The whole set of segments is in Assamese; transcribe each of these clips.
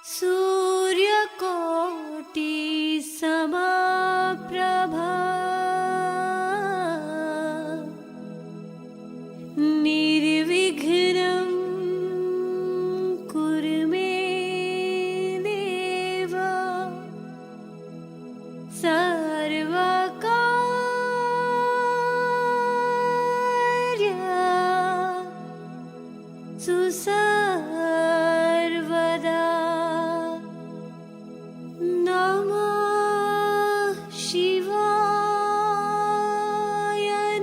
सूर्यकोटि समप्रभा निर्विघ्नं कुरु मे देव सर्वकार्येषु सर्वदा। नमः शिवाय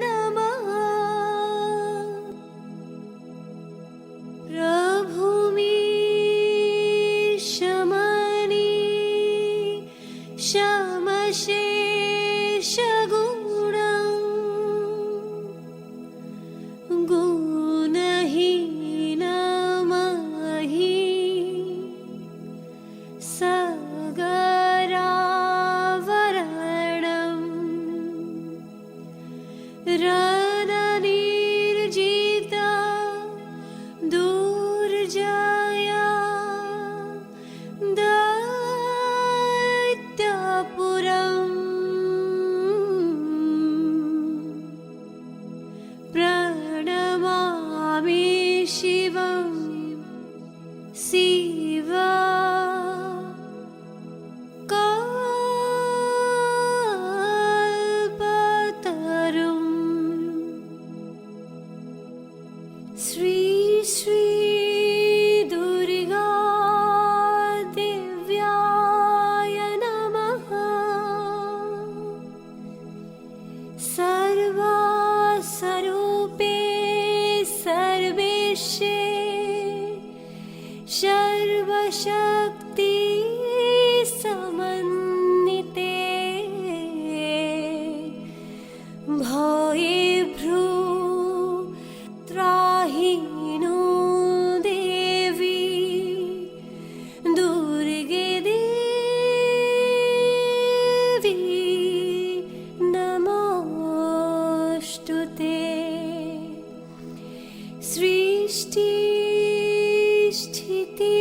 नमः। प्रभुमि शमनि शमशेषगुणं गुणहीनमहि सगरावरणं रणनिर्जिता दुर्जया दैत्यपुरम् प्रणमामि शिवं शिवा कल्पतरुं। श्री श्री दुर्गा दिव्याय नमः। सर्वस्वरूपे सर्वेशे सर्वशक्ति समन्विते भयेभ्यो त्राहि नो देवी दुर्गे देवी नमोऽस्तुते। सृष्टि स्थिति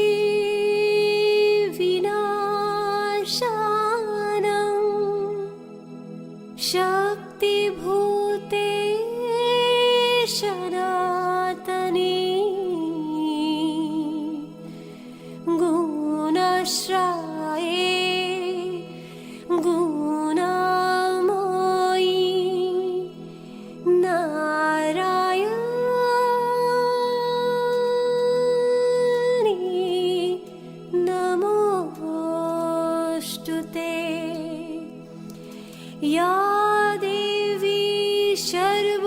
विनाशानं शक्तिभूते सनातनी गुणाश्रये गुणामयी नारायणी नमोऽस्तुते। या देवी सर्वभूतेषु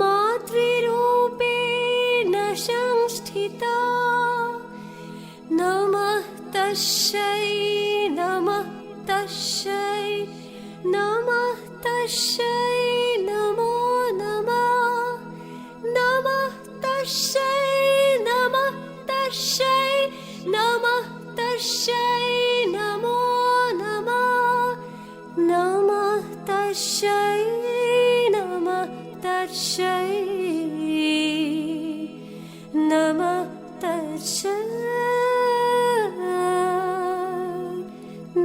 मातृरूपेण संस्थिता नमः तस्यै नमः तस्यै नमः तस्यै नमो नमः नमः तस्यै नमः तस्यै नमः तस्यै नमो नमः नमः तस्यै नमः तस्यै नमः तस्यै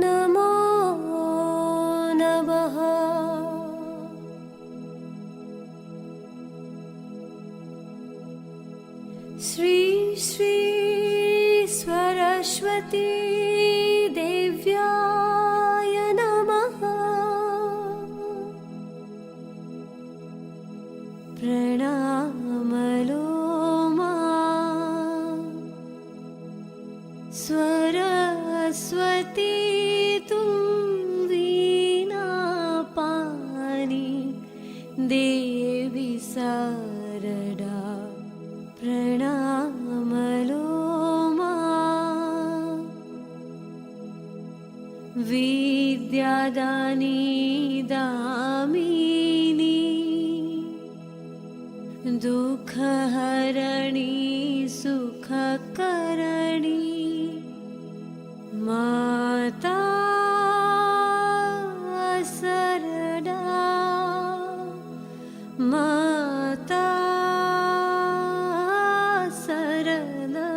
नमो नमः। श्री श्री सरस्वती देव्याय नमः। प्रणामलो मा सरस्वती तुं वीणा पाणि देवी शारदा। प्रणामलो मा विद्यादानी दामिनी दुःखहरणि सुखकरणि माता शरदा माता शरदा।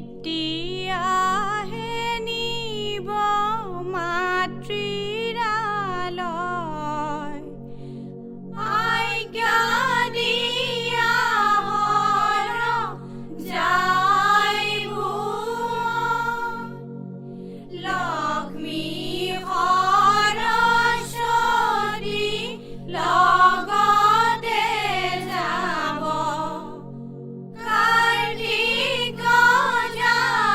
এতিয়াহে নিব মাতৃৰালয় আজ্ঞা দিয়া হৰ যায় ভুৱ লক্ষ্মী সৰস্বতী লগতে যাব কাৰ্তিক যাব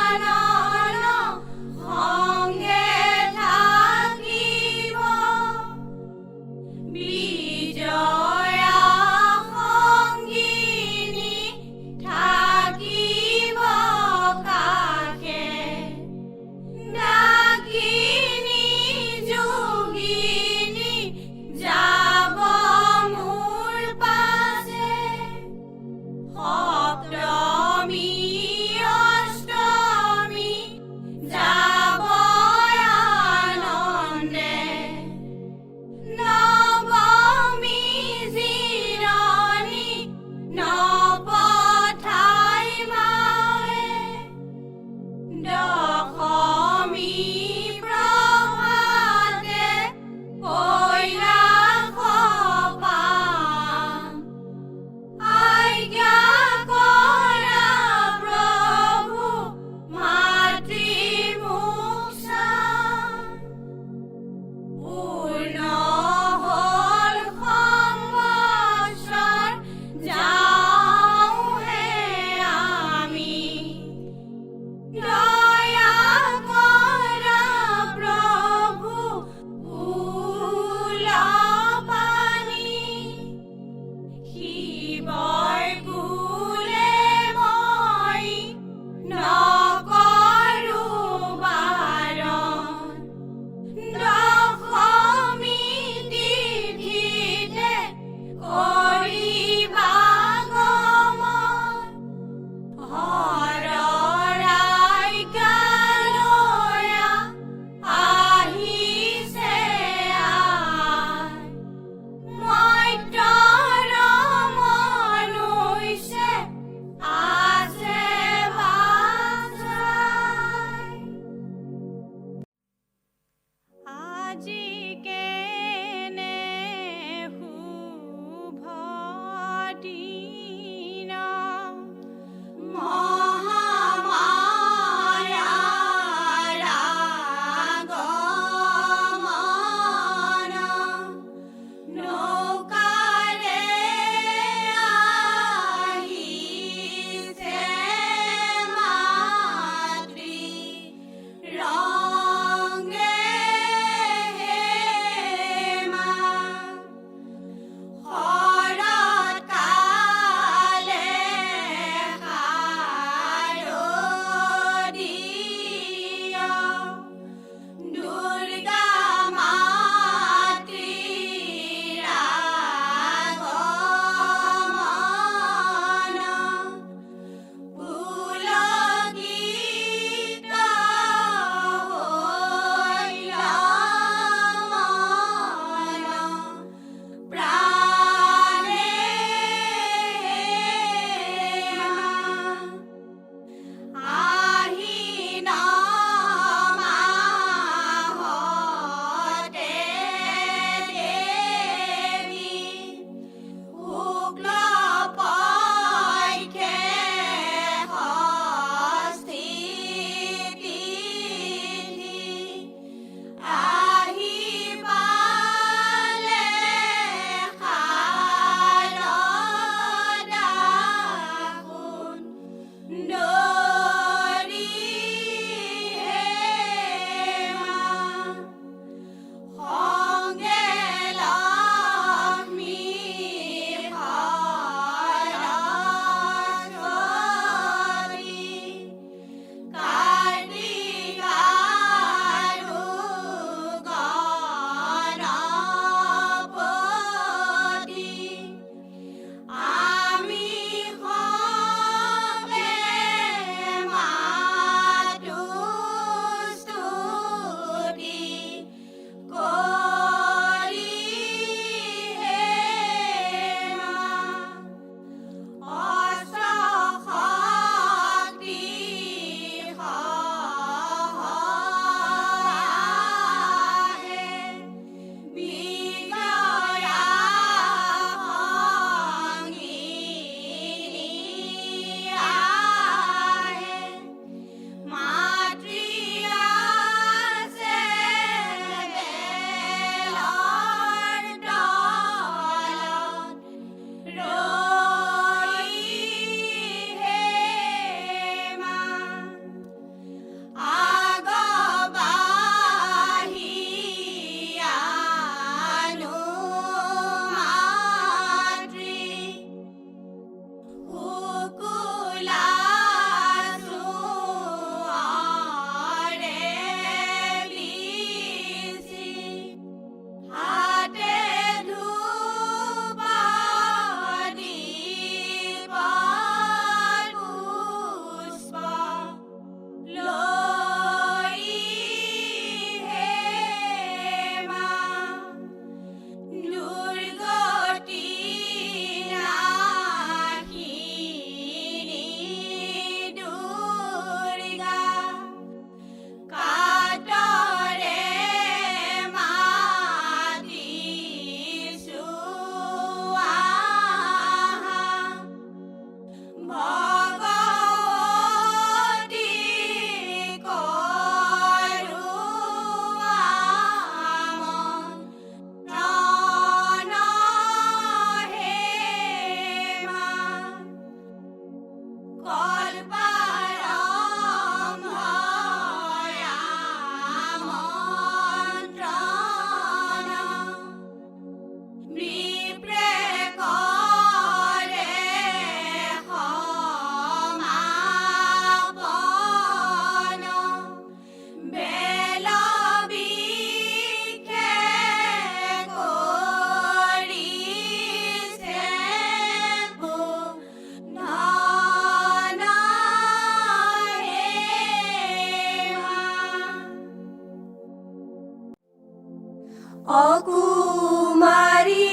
অকুমাৰী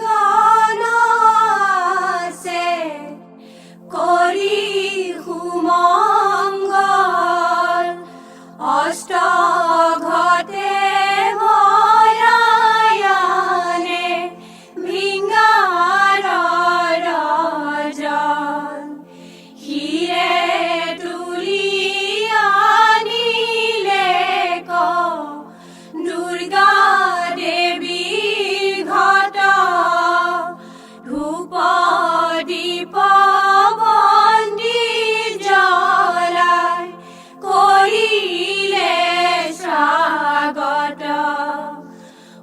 গণছে কৰি সুমংগল অষ্টঘতে ভয়ায়নে ভিঙ্গাৰৰ জল হিৰে তুলি আনিলে ক দুৰ্গা দেৱীৰ ঘট ধূপ দীপ বন্তি জ্বলাই কৰিলে স্বাগত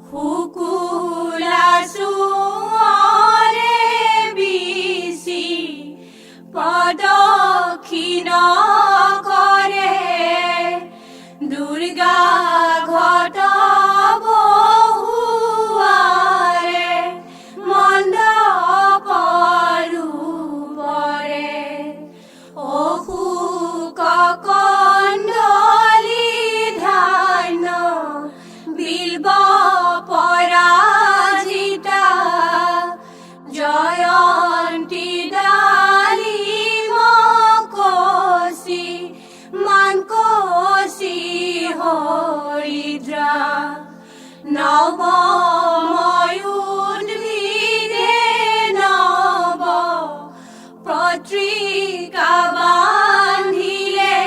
শুকুলা চুঁৱৰে বিচি প্ৰদক্ষিণ কৰে দুৰ্গা ঘট বহুৱাৰে মণ্ডপৰো পৰে অশোক কণ্ডলী ধান্য বিল্ব পৰাজিতা জয়ন্তী ডালিম কচি মানকচি হৰিদ্ৰা নৱময়ুদ্ভিদে নৱ পত্ৰিকা বান্ধিলে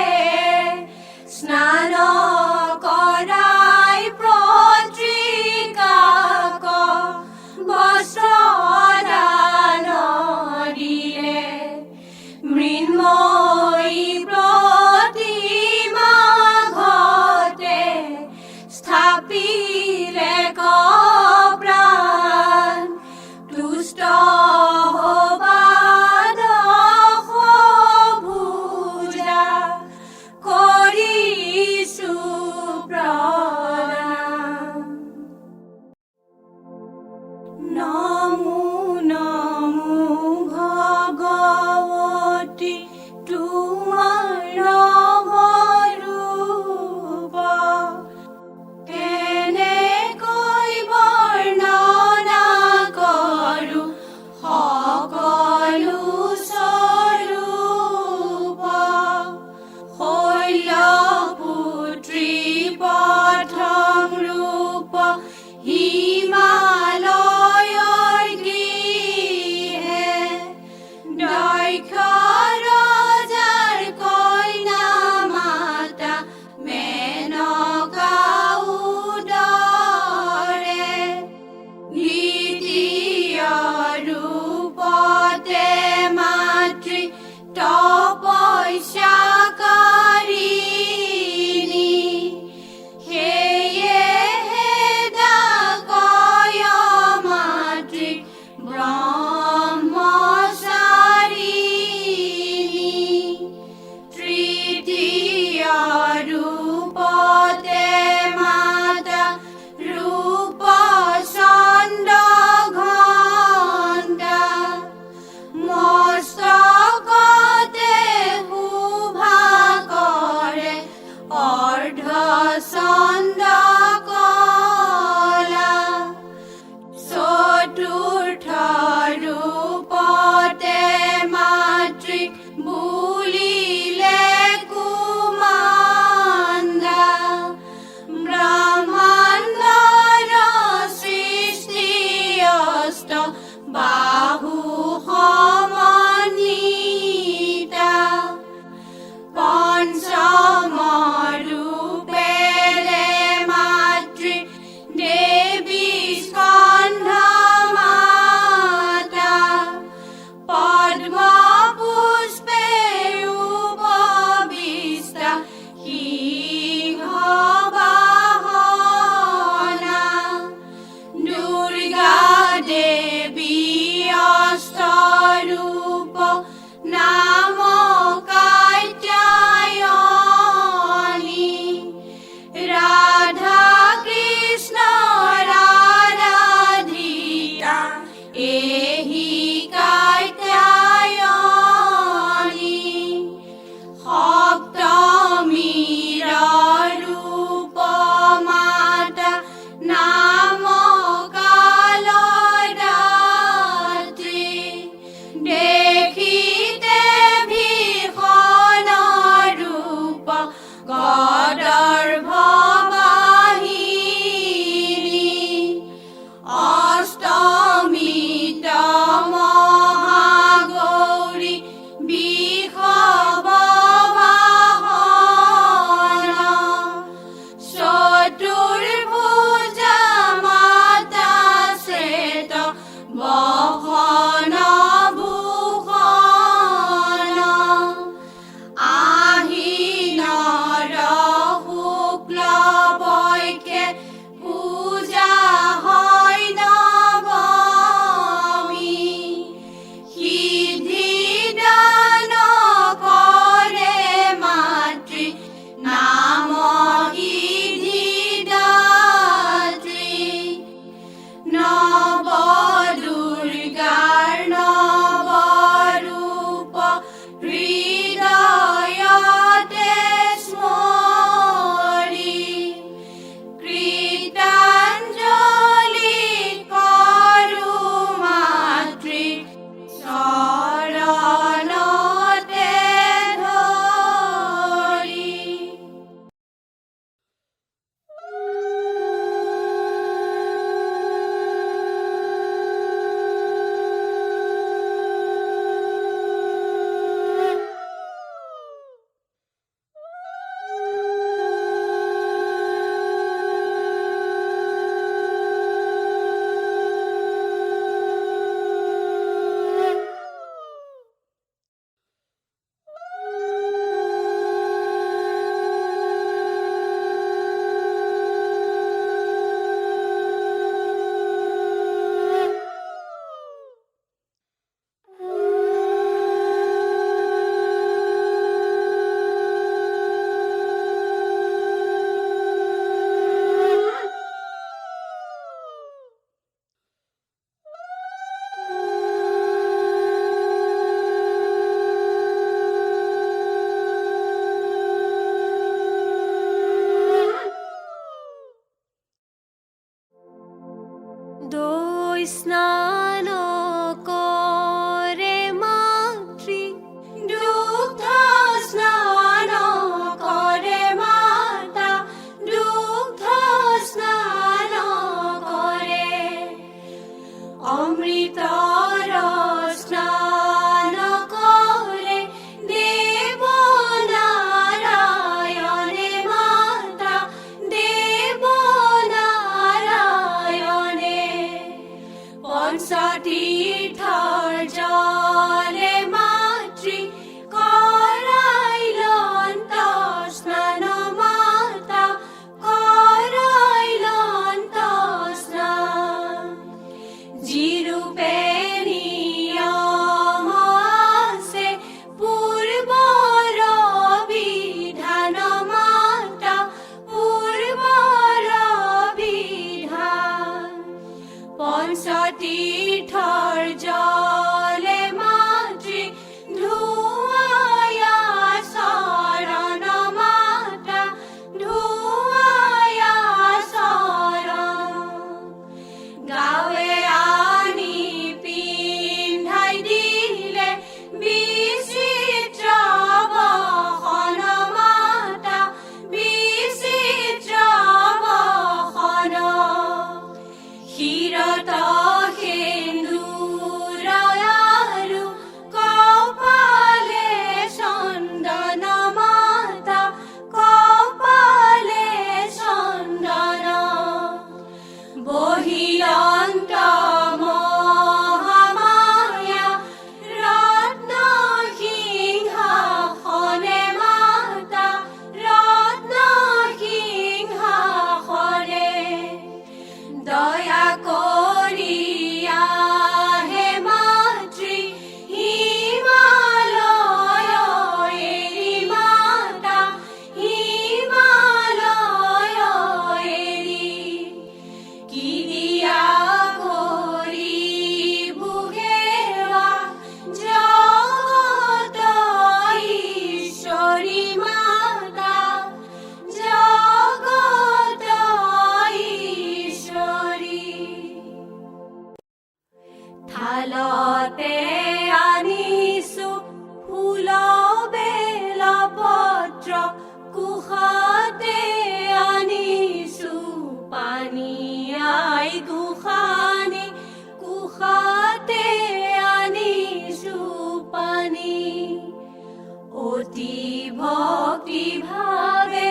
ভক্তি ভাবে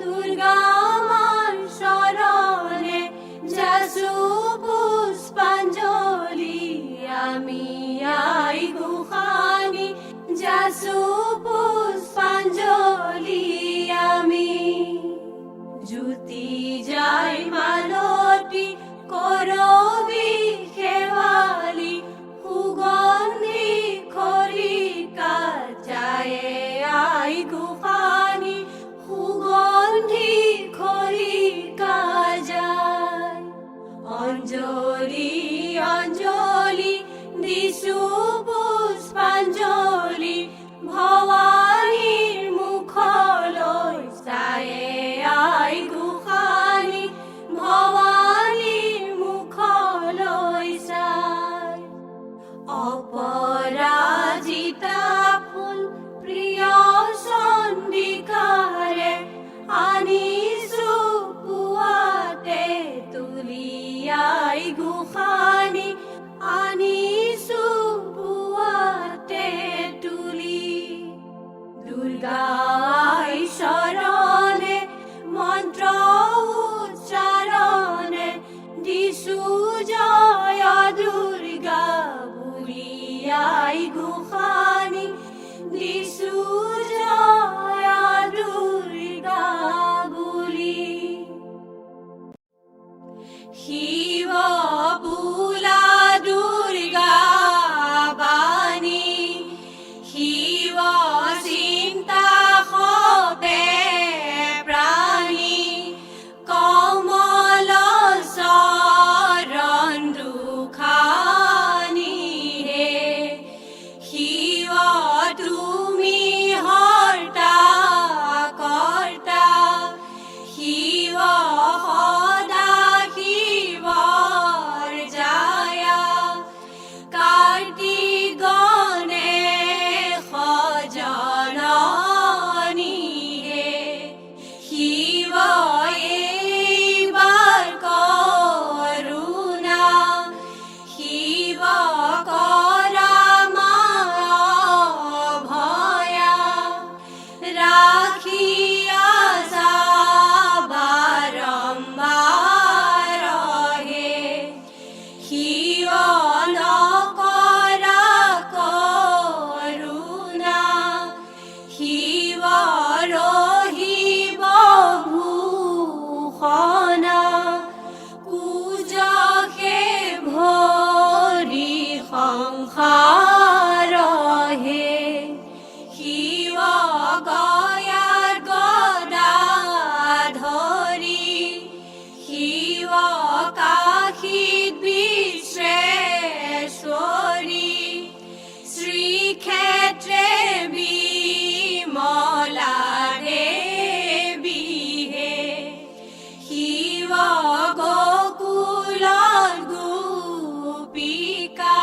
দুর্গা মার শরণে যাচু পুষ্পাঞ্জলি আমি আই গোসানী যাচু পুষ্পাঞ্জলি আমি জ্যোতি যায় মালতী করবি খেৱালি সুগন্ধি খৰিকা যায় আই গোসানী সুগন্ধি খৰিকা যায় অঞ্জলি অঞ্জলি দিছো পুষ্পাঞ্জলি ভৱানীৰ মুখলৈ চাই আই গোসানী ভৱানীৰ মুখলৈ চাই অপৰাজিতা ফুল প্ৰিয় চন্দিকাৰে আনিছো পুৱাতে তুলি আই গোসানী আনিছো পুৱাতে তুলি দুৰ্গা আই শৰণে মন্ত্ৰ উচ্চাৰণে দিছো জয় দুৰ্গা বুলি আই গোসানী দিছো জয় দুৰ্গা বুলি শিৱ বোলা দুৰ্গা বাণী শিৱ চিন্তা সতে প্ৰাণী কমল চৰণ দুখানি হে শিৱ তুমি হৰ্তা কৰ্তা শিৱ সদা শিৱৰ জায়া কাৰ্তিক গণেশ জননী হে শিৱ এইবাৰ কৰোণা শিৱ কৰা ভয়া ৰাখিয়া বাৰম্বাৰ হে শিৱ নকৰা কৰোণা শিৱ ৰহিব ভূষণা কুজকে ভৰি সংসাৰ হে শিৱ গয়াৰ গদা ধৰি শিৱ কাশীত বিশ্বেশ্বৰী শ্ৰীক্ষেত্ৰে বিমলা দেৱী হে শিৱ গকুলৰ গোপিকা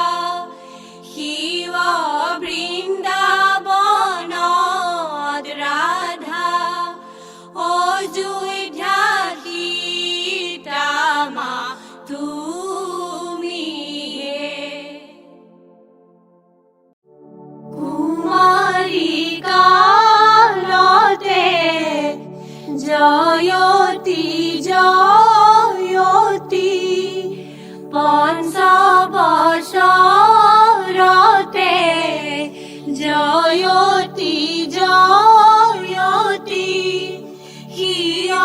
শিৱ বৃন্দাবনত ৰাধা অযোধ্যা সীতা মা তুমি হে কুমাৰী কালতে জয়তী জয়তী পঞ্চবছৰতে জয়তী জয়তী হিয়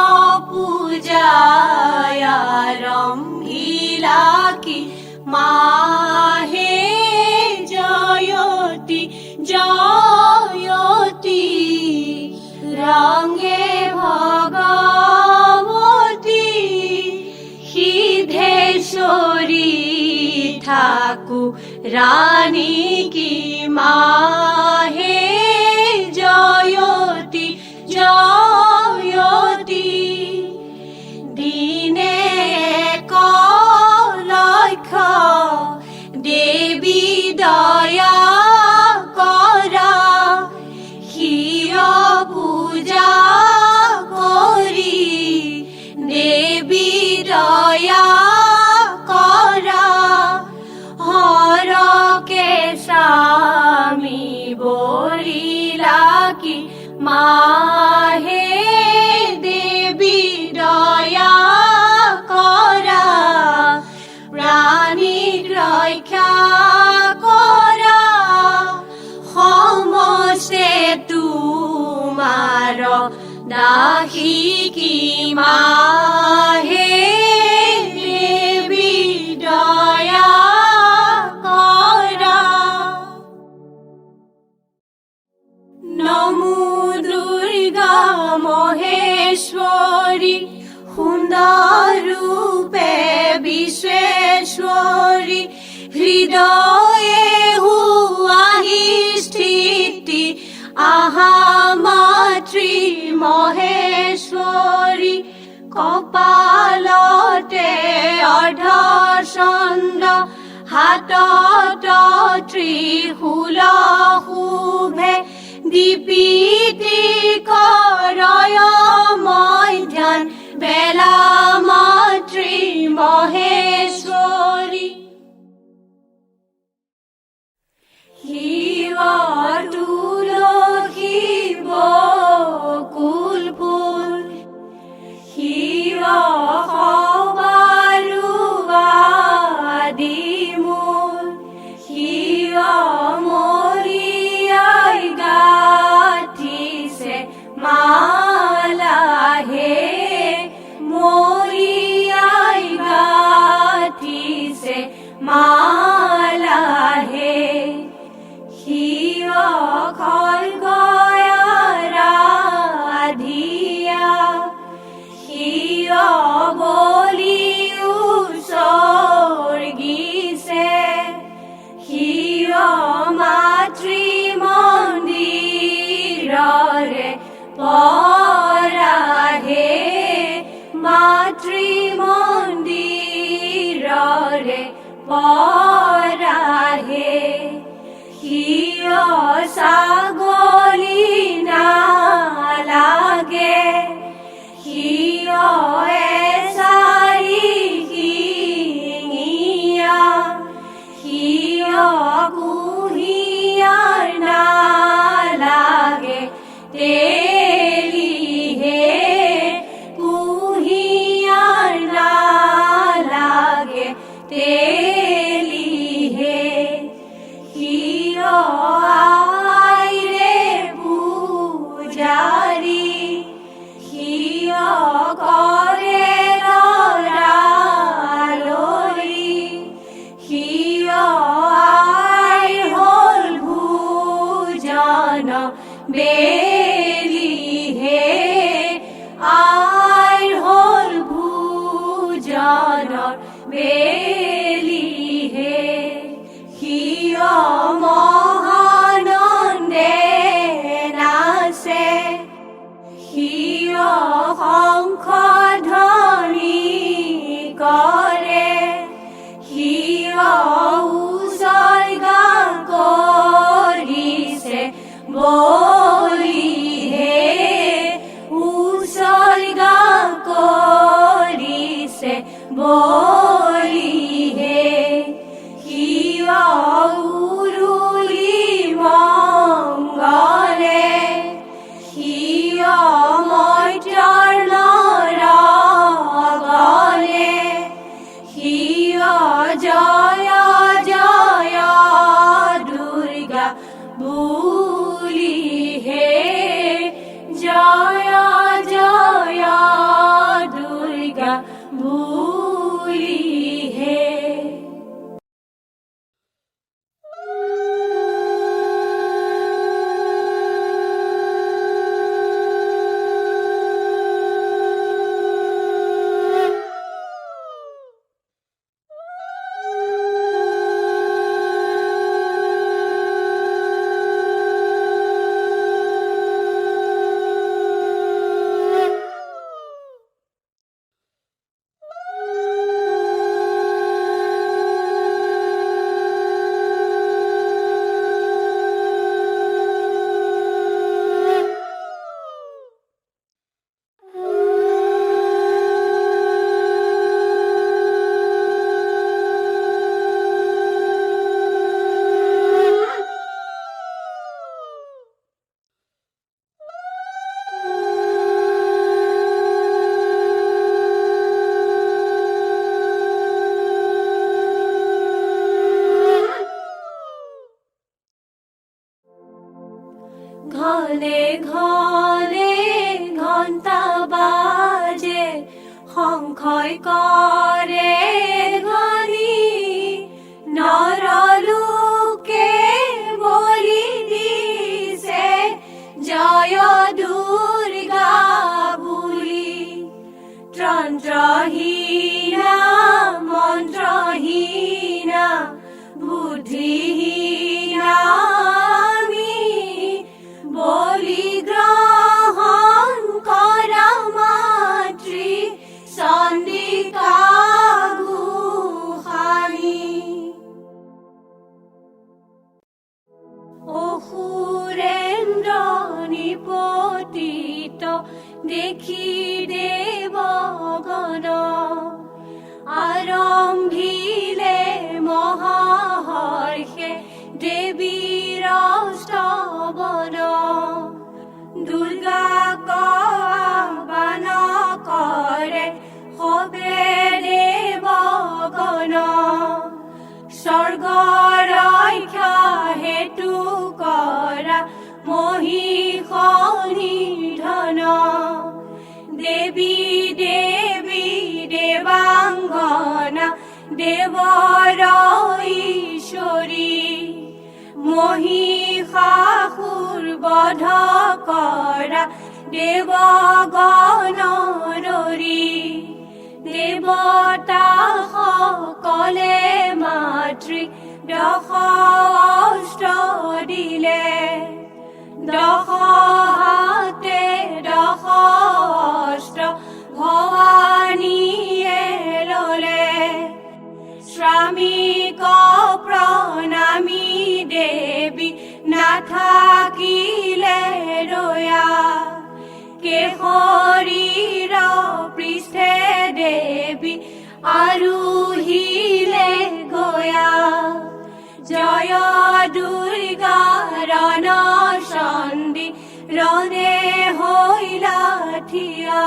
পূজায় আৰম্ভিলা কি মাহে জয়তী জয়তী ৰঙে ভগৱতী সিদ্ধেশ্বৰী ঠাকুৰ ৰাণী কি মাহে জয়তী জয়তী দিনে কলক্ষ দেৱী দয়া কৰা হিয় পূজা কৰি দেৱী দয়া কৰা হৰকে স্বামী বৰি দাসী কি মাহে দেবী দয়া কৰা নমো দুৰ্গা মহেশ্বৰী সুন্দৰ ৰূপে বিশ্বেশ্বৰী হৃদয়ে হুৱাহি স্থিতি আহা মাতৃ মহেশ্বৰী কপালতে অৰ্ধচন্দ্ৰ হাতত ত্ৰিশূল শোভে দীপিতি কৰয় মই ধ্যান বেলা মাতৃ মহেশ্বৰী শিৱ তুলসী বকুল ফুল শিৱ সবাৰো আদি মূল শিৱ মৰিয়াই গাঠিছে মালাহে মৰিয়াই গাঠিছে মালাহে শিৱ খড়গয়াৰাধিয়া শিৱ বলি উৎসৰ্গিছে শিৱ মাতৃ মন্দিৰৰে পৰাহে মাতৃ মন্দিৰৰে পৰাহে শিৱ ছাগলী নালাগে শিৱ এচাৰি শিঙীয়া শিৱ কুঁহিয়াৰ নালাগে তেলিহে কুঁহিয়াৰ নালাগে তেলিহে শিৱ আইৰে পূজাৰী শিৱ কৰে লৰালৰি শিৱ আই হ'ল ভোজন বেলিহে আই হ'ল ভোজন বেলিহে শিৱ মহানন্দে নাচে শিৱ শংখ ধ্বনি কৰে শিৱ উৎসৰ্গা কৰিছে বলিহে উৎসৰ্গা কৰিছে বলিহে শিৱ উৰুলি মংগলে শিৱ মৰ্ত্যৰ নৰগলে শিৱ জয় জয় দুৰ্গা বুলিহে জয় জয় দুৰ্গা বুলি ক্ষয় করে ধ্বনি নরলোকে বলি দিছে জয় দুর্গা বুলি তন্ত্রহীনা মন্ত্রহীনা বুদ্ধিহীনা আমি বলি গ্রহণ করা মাতৃ চন্দিকা গোসানী অসুরেন্দ্র নিপতিত দেখি দেবগণ আরম্ভিলে মহাহর্ষে দেবীর স্তবন দুর্গা আহ্বান করে হবে দেবগণ স্বর্গ রক্ষা হেতু করা মহিষ নিধন দেবী দেবী দেবাঙ্গনা দেবর ঈশ্বরী মহিষাসুর বধ কৰা দেৱগণৰী দেৱতা সকলে মাতৃ দশ অস্ত্ৰ দিলে দশ হাতে দশ অস্ত্ৰ ভৱানীয়ে ললে শ্ৰামিক প্ৰণামী দেৱী নাথাকিলে ৰয়া কেশৰীৰ পৃষ্ঠে দেৱী আৰোহিলে গয়া জয় দুৰ্গা ৰণ চণ্ডী ৰণে হৈলা থিয়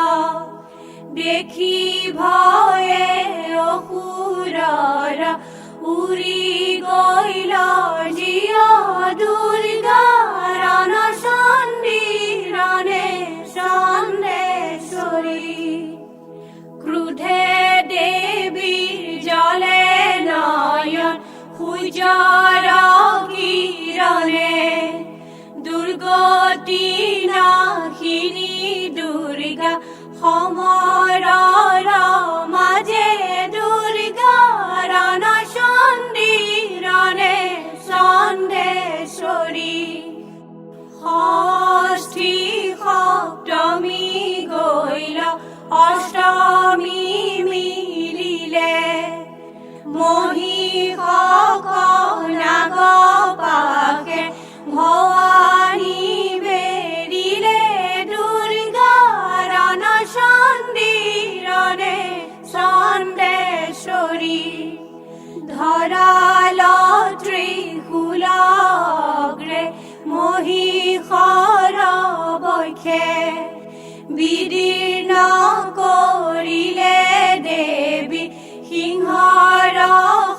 দেখি ভয়ে অসুৰৰ উৰি গইল জিয় দুৰ্গা ৰণ চণ্ডী ৰণে চণ্ডেশ্বৰী ক্ৰোধে দেৱীৰ জ্বলে নয়ন সূৰ্যৰ কিৰণে দুৰ্গতি নাশিনী দুৰ্গা সমৰৰ মাজে দুৰ্গা ৰণ চণ্ডী ৰণে চণ্ডেশ্বৰী ষষ্ঠী সপ্তমী গইল অষ্টমী মিলিলে মহিষক নাগ পাশে ভৱানী বেৰিলে দুৰ্গা ৰণ চণ্ডী ৰণে চণ্ডেশ্বৰী ধৰাল ত্ৰিশূলগ্ৰে মহিষৰ বক্ষে বিদীৰ্ণ কৰিলে দেৱী সিংহৰ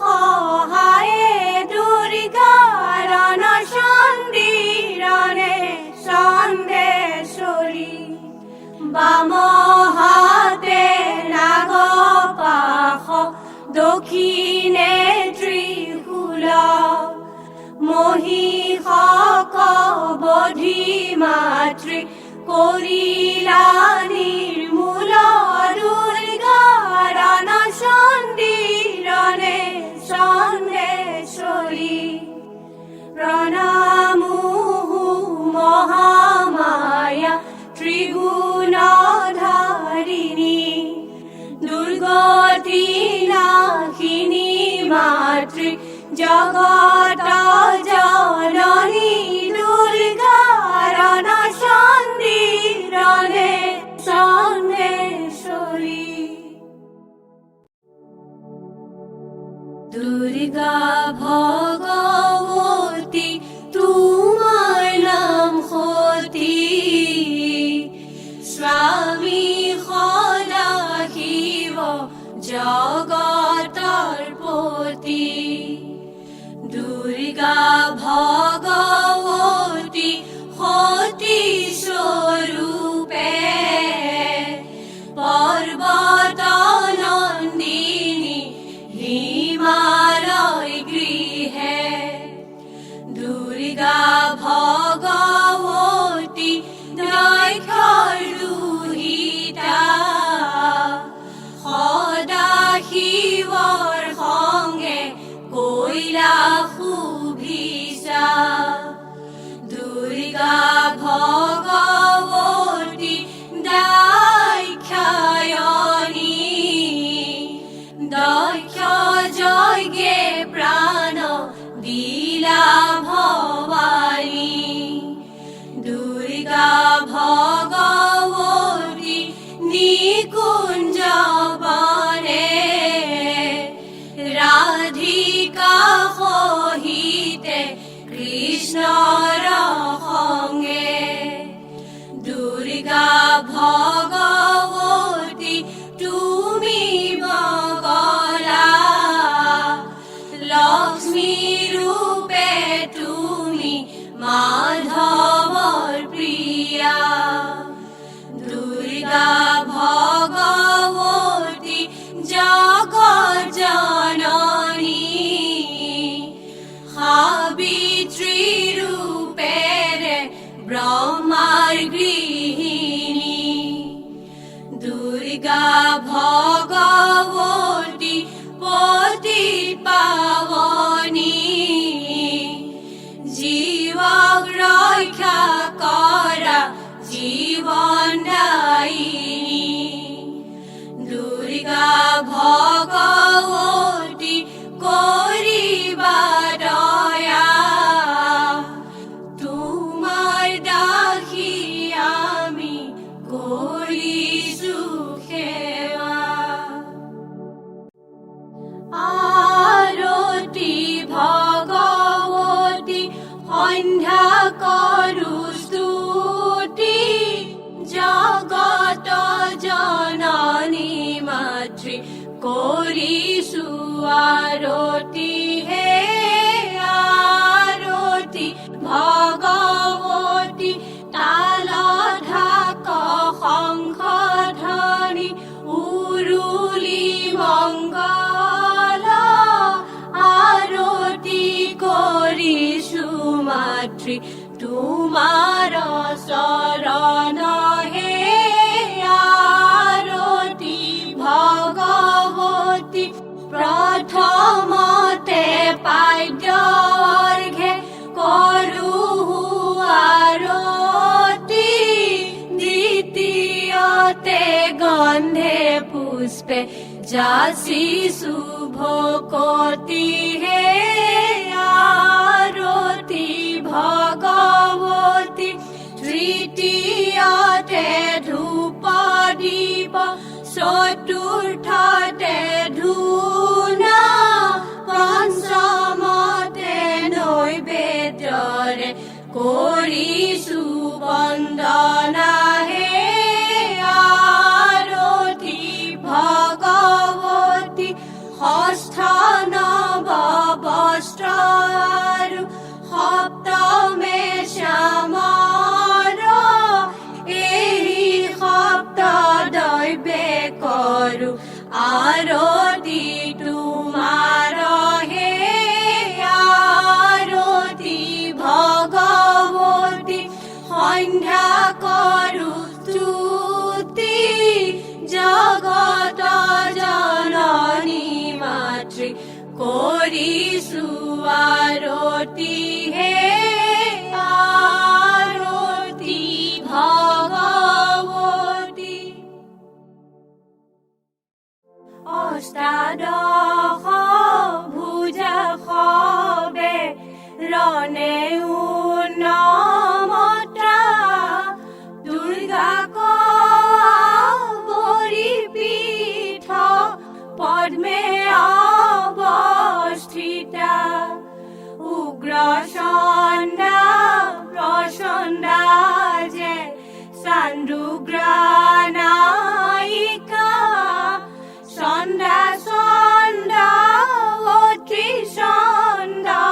সহায়ে দুৰ্গা ৰণ চণ্ডী ৰণে চণ্ডেশ্বৰী বাম হাতে নাগ পাশ দক্ষিণে ত্ৰিশূল মহিষক বধি মাতৃ কৰিলা নিৰ্মূল দুৰ্গা ৰণ চণ্ডী ৰণে চণ্ডেশ্বৰী প্ৰণামো মহামায়া ত্ৰিগুণধাৰিণী দুৰ্গতি নাশিনী মাতৃ জগত জননী দুৰ্গা ৰণ চণ্ডী ৰণে চণ্ডেশ্বৰী দুৰ্গা ভগৱতী তোমাৰ নাম সতী স্বামী সদা শিৱ জগতৰ পতি দুৰ্গা ভগৱতী দুৰ্গা ভগবতী পতি পাবনী জীবক ৰক্ষা কৰা জীবন দায়িনী দুৰ্গা ভগবতী কৰিবা দয়া তোমাৰ দাসী আমি কৰিছো সেৱা আৰতি ভগৱতী সন্ধ্যা কৰো স্তুতি জগত জননী মাতৃ কৰিছো আৰতি হে আৰতি ভগৱতী তাল ঢাক শংখ ধ্বনি উৰুলি মংগল আৰতি কৰিছো মাতৃ তোমাৰ চৰণ হে আৰতি ভগৱতী প্ৰথমতে পাদ্য অৰ্ঘে কৰো আৰতি দ্বিতীয়তে গন্ধে পুষ্পে যাচিছো ভকতি হে আৰতি ভগৱতী তৃতীয়তে ধূপ দীপ চতুৰ্থতে ধূনা পঞ্চমতে নৈবেদ্যৰে কৰিছো বন্দনা হে আৰতি ভগৱতী ষষ্ঠ নৱ বস্ত্ৰ আৰু সপ্তমে শ্যামৰ এই সপ্ত দৈৱে কৰো আৰতি তোমাৰ হে আৰতি ভগৱতী সন্ধ্যা কৰো স্তুতি জগত জননী মাতৃ কৰিছো আৰতি হে আৰতি ভগৱতী অষ্টাদশ ভুজা সবে ৰণে উন্নমতা দুৰ্গাক পৰিপীঠ পদ্মে অৱস্থিতা উগ্ৰ চণ্ডা প্ৰচণ্ডা যে চাণ্ডুগ্ৰা নায়িকা চণ্ডা চণ্ডা অতি চণ্ডা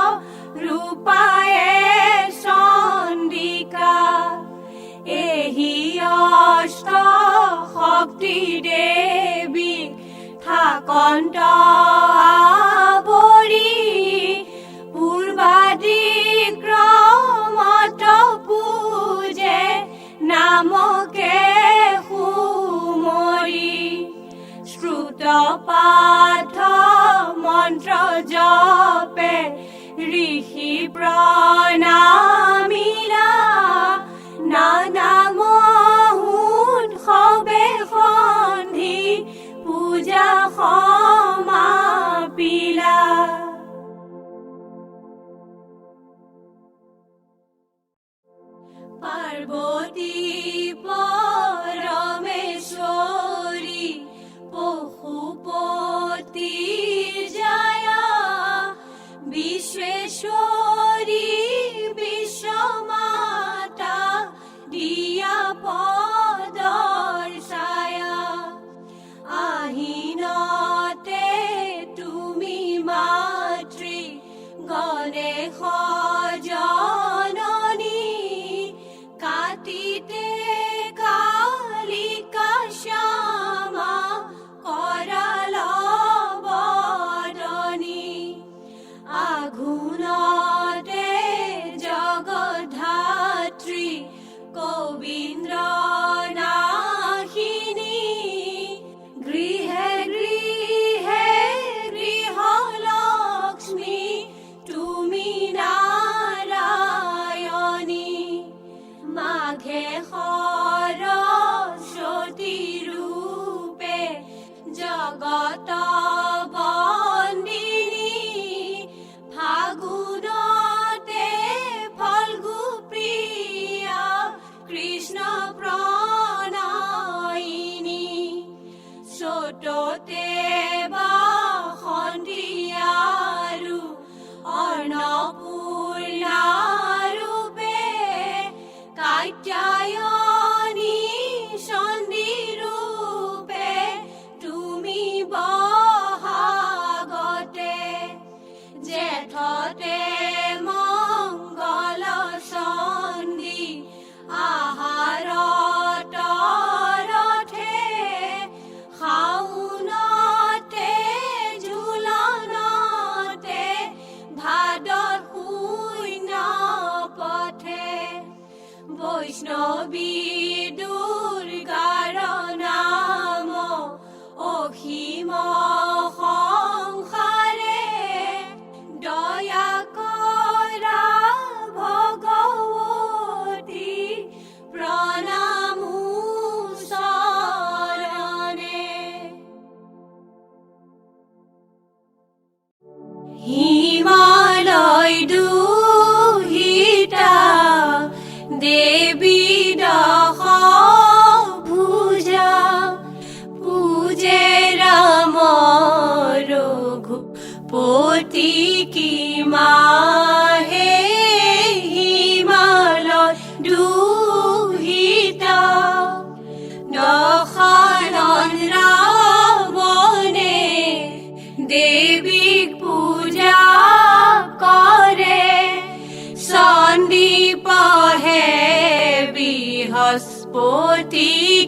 ৰূপায়ে চণ্ডিকা এহি অষ্ট শক্তি দেৱী থাকন্ত আৱৰি পূৰ্বাদিক্ৰমত পূজে নামকে সুমৰি শ্ৰুত পাঠ মন্ত্ৰ জপে ঋষি প্ৰণামীৰা নানা মহুন সবে সন্ধি পূজা সমাপিলা পাৰ্বতী পৰমেশ্বৰী পশুপতি জয়া বিশ্বেশ্বৰী বিশ্ব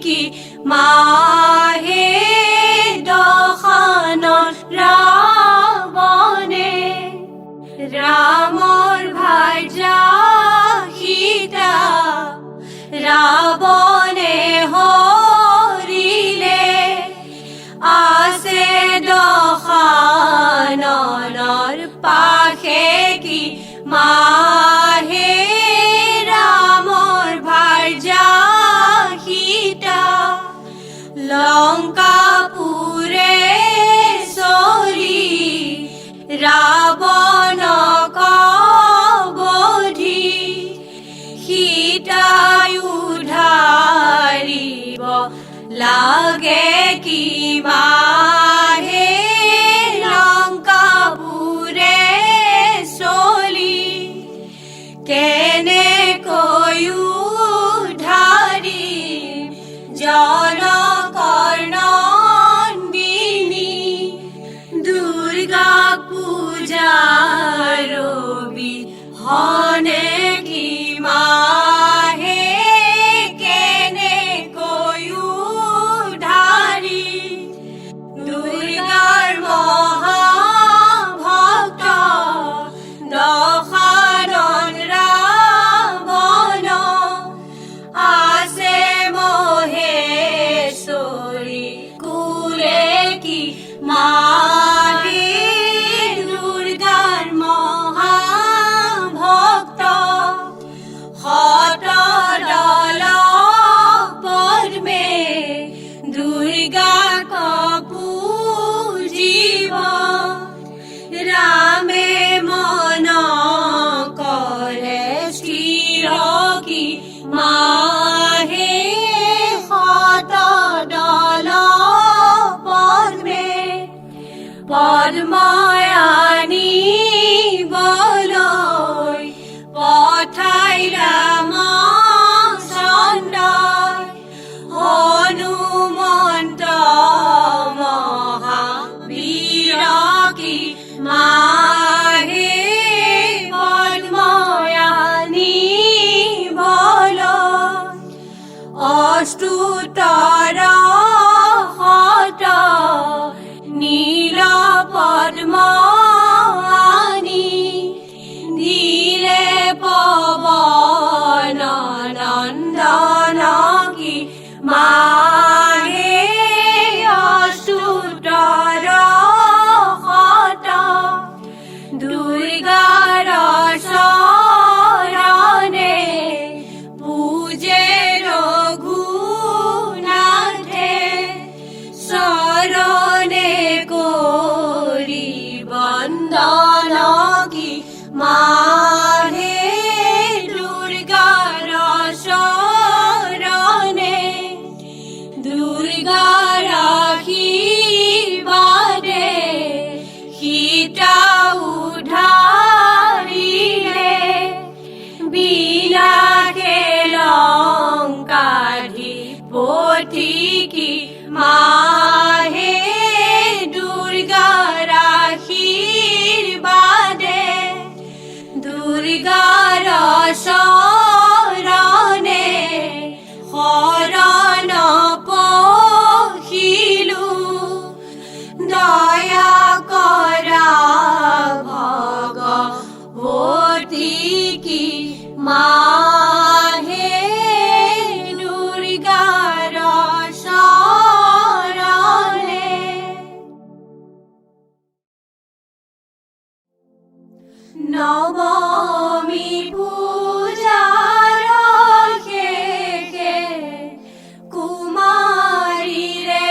কি মাহে দশানত ৰাৱণে ৰামৰ ভাৰ্যা সীতা ৰাৱণে হৰিলে আছে দশাননৰ পাশে কি মাহে ৰামৰ ভাৰ্যা সীতা লংকাপুৰে চৰি ৰাৱণক বধি সীতাই উদ্ধাৰিব লাগে কি মাহে লংকাপুৰে চলি কেনেকৈ উদ্ধাৰিম জনকৰ্ণন্দিনী দুৰ্গাক পূজাৰ বিহনে কি মাহে কেনেকৈ উদ্ধাৰিম দুৰ্গাৰ মহাভক্ত দশানন ৰাৱণ আছে মহেশ্বৰী কুলে কি মাহে দুৰ্গাৰ মহাভক্ত শতদল পদ্মে দুৰ্গাক পূজিব ৰামে মন কৰে স্থিৰ কি মাহে শতদল পদ্মে পদ্ময়ানী বলৈ পঠাই ৰামচন্দ্ৰ হনুমন্ত মহাবীৰ কি মাহে পদ্ময়ানী বলৈ অষ্টুতৰ শত নীল পদ্ম আনি দিলে পৱন নন্দন কি মাহে অষ্টুতৰ শত দুৰ্গাৰ চৰণে পূজে ৰঘুনাথে চৰণে কৰি বন্দন কি মাহে দুৰ্গাৰ চৰণে দুৰ্গাৰ আশীৰ্বাদে সীতা উদ্ধাৰিলে বিনাশে লংকাধিপতি কি মাহে দুৰ্গাৰ আশীৰ্বাদে দুৰ্গাৰ চৰণে শৰণ পখিলো দয়া কৰা ভগৱতী কি মাহে দুৰ্গাৰ চৰণে নৱমী পূজাৰ শেষে কুমাৰীৰে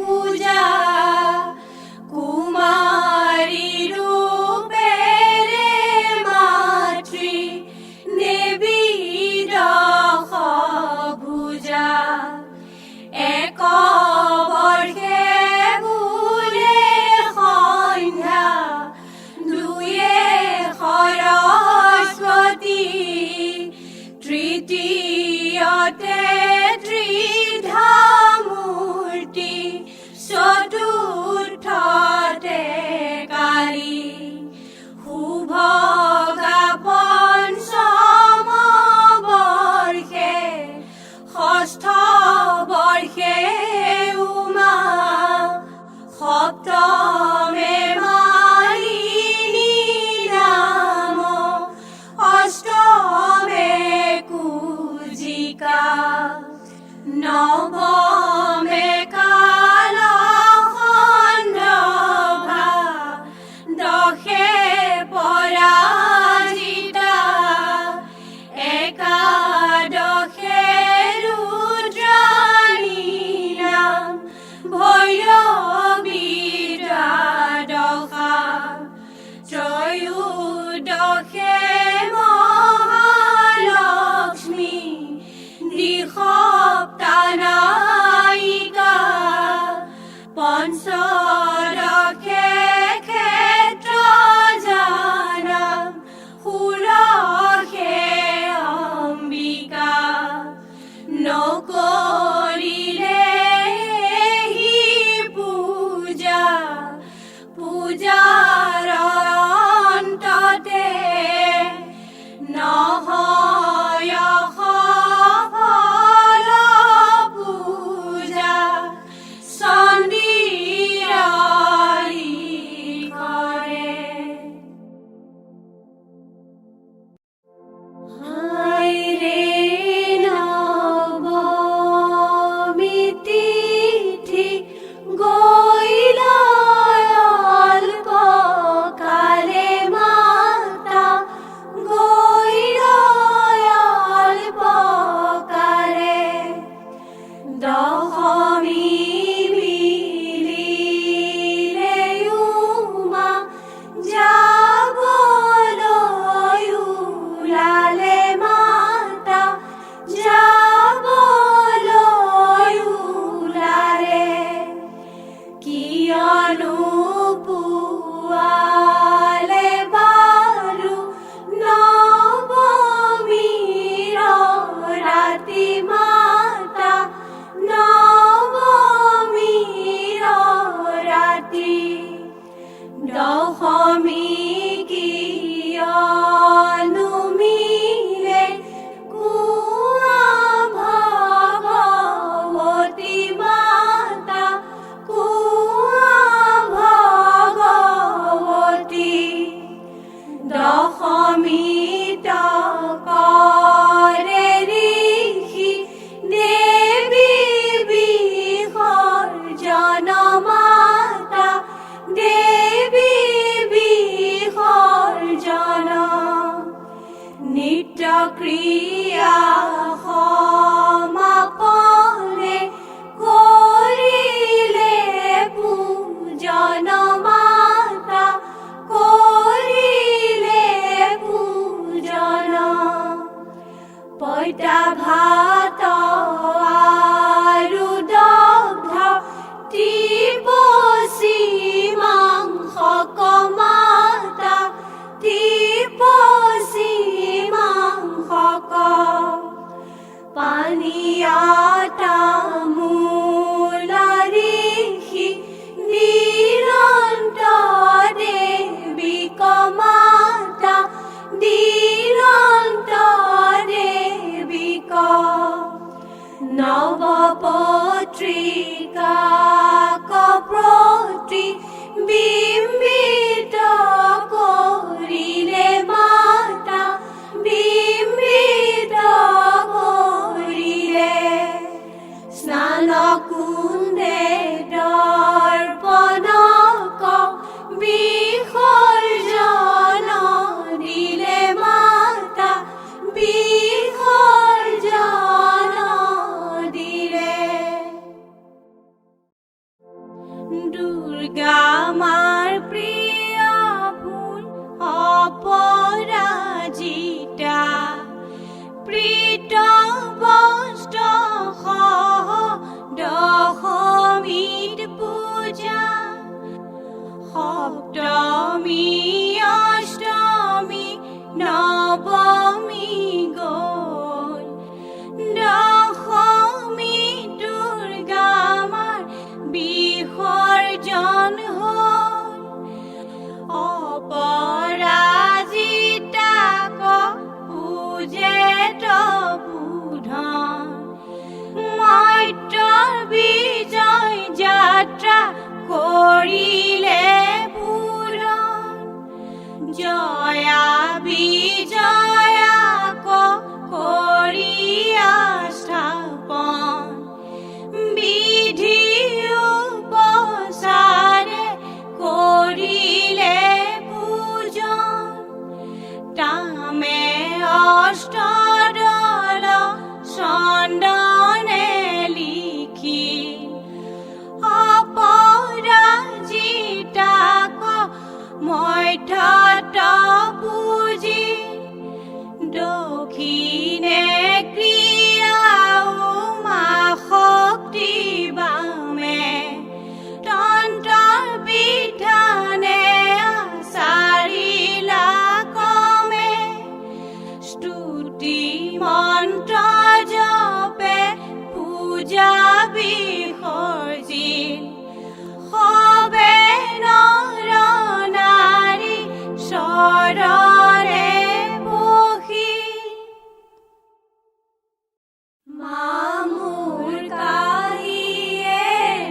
পূজা কুমাৰী ৰূপেৰে মাতৃ দেৱী দশ ভুজা এক বৰ্ষে বোলে সন্ধ্যা দুয়ে সৰস্বতী তৃতীয়তে ত্ৰিধা মূৰ্তি চতুৰ্থতে কালী শুভগা পঞ্চম বৰ্ষে ষষ্ঠ মাতা কোৱা ভগৱতী দশমিত কৰে ঋষি দেৱী বিসৰ্জন মাতা দেৱী বিসৰ্জন নিত্য ক্ৰিয়া সমাপনে কৰিলে পূজন মাতা কৰিলে পূজন পইতা ভাত আৰু দগ্ধ টিপচি মাংস কমাতা টিপচি মাংস পানীয়া তামোল ঋষি দিৰন্ত দেৱী কমাতা দিৰন্ত দেৱী নৱপত্ৰিকা কপ্ৰতি বিম্বিত কৰিলে মাতা বিম্বিত কৰিলে স্নান কুণ্ডে দৰ্পণক বিসৰ্জন দিলে মাতা বিসৰ্জন দিলে দুৰ্গা মাৰ প্ৰিয় ফুল অপৰাজিতা প্ৰীত বস্ত্ৰ সহ দশমীত পূজা সপ্তমী অষ্টমী নৱমী গ'ল দশমী দুৰ্গা মাৰ বিসৰ্জন হ'ল অপৰাজিতাক পূজেত বুধন মৰ্ত্যৰ বিজয় যাত্ৰা কৰিলে পূৰণ জয়া বিজয়াক কৰি স্থাপন বিধি উপচাৰে কৰিলে পূজন তামে অষ্টদল চন্দনে লিখি অপৰাজিতাক মধ্যত পূজি দক্ষিণে ক্ৰিয়া মা শক্তি বামে তন্তৰ বিধানে চাৰিলা কমে স্তুতি মন্ত্ৰ জপে পূজা বিসৰ্জিত সবে নৰ নাৰী চৰণে বহি মামুৰ কাহিয়ে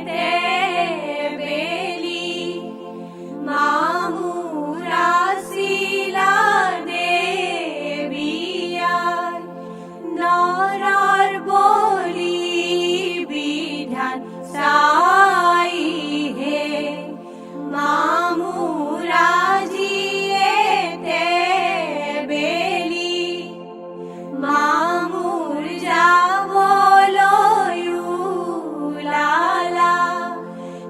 দেবেলি মামুৰ আছিলা দেবিয়াই নৰৰ বলি বিধান চাইহে মামুৰ আজিয়ে দেবেলি মামুৰ যাবলৈ ওলালা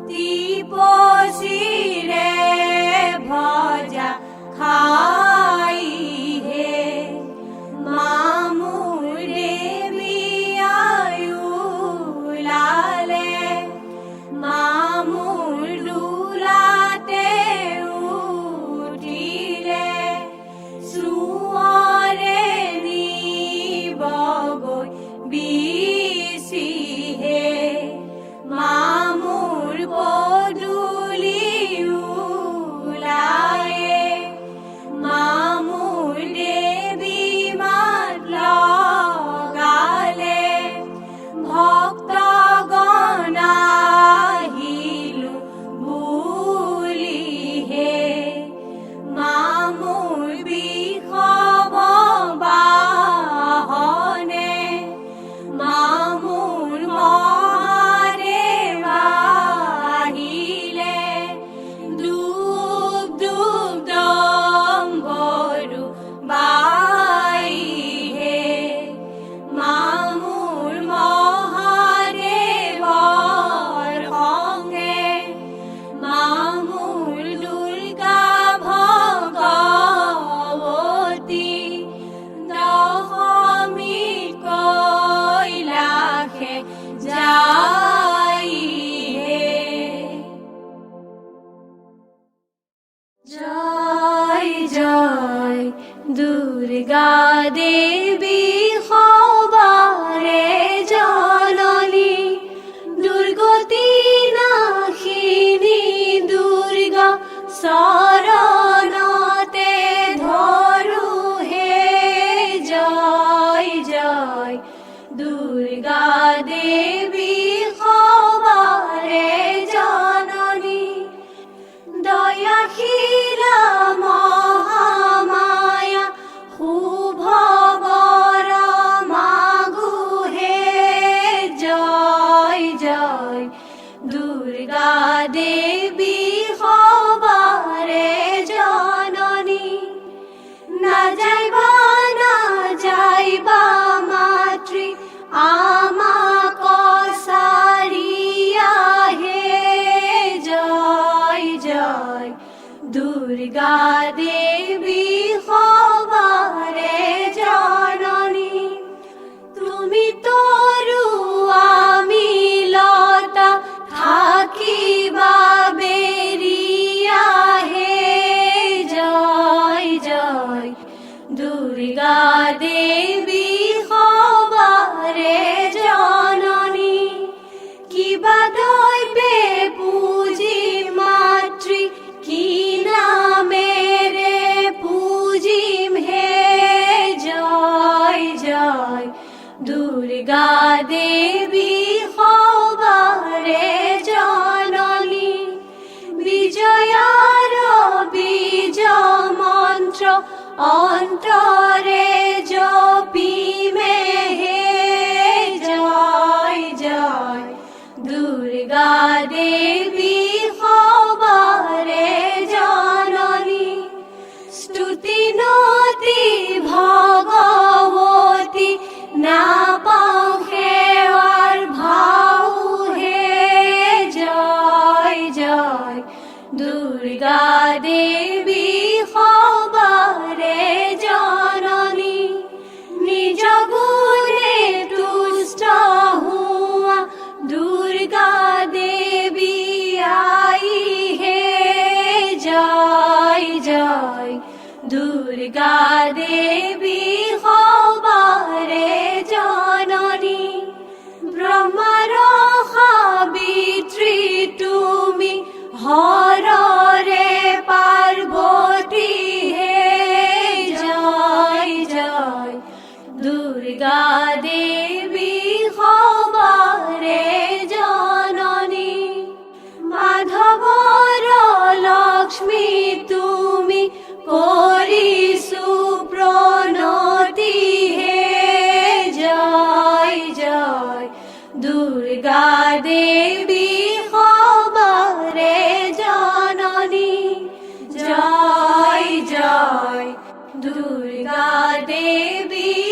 টিপচিৰে ভজা খাইহে মামুৰ দেৱী ওলালে শরণতে ধরু হে জয় জয় দুর্গা দেবী খবরে জননী দয়াশীলা মহামায়া শুভবর মাগু হে জয় জয় দুর্গা দেবী খবরে জননী না যাইবা মাতৃ আমাক সারিয়া হে জয় জয় দুর্গা দেবী খবরে জননী তুমি তরু আমি লতা থাকিবা বেরিয়া হে জয় জয় দুর্গা দেবী খবরে জননী কিবা দৈবে পূজি মাতৃ কি নামেরে পূজিম হে জয় জয় দুর্গা দেবী খবরে জননী বিজয়ার বীজ মন্ত্র অন্তরে জপিমে হে জয় জয় দুর্গা দেবী খবরে জননী স্তুতি নতি ভগবতী না পাও হেওয়ার ভাও হে জয় জয় দুর্গা দেবী খবরে জননী নিজ গুণে তুষ্ট হুয়া দুর্গা দেবী আই হে জয় জয় দুর্গা দেবী খবরে জননী ব্রহ্মার সাবিত্রী তুমি হররে পার্বতী হে জয় জয় দুর্গা দেবী খবরে জননী মাধবর লক্ষ্মী তুমি করিসু প্রণতি হে জয় জয় দুর্গা দেবী খবরে জননী জয় জয় দুর্গা দেবী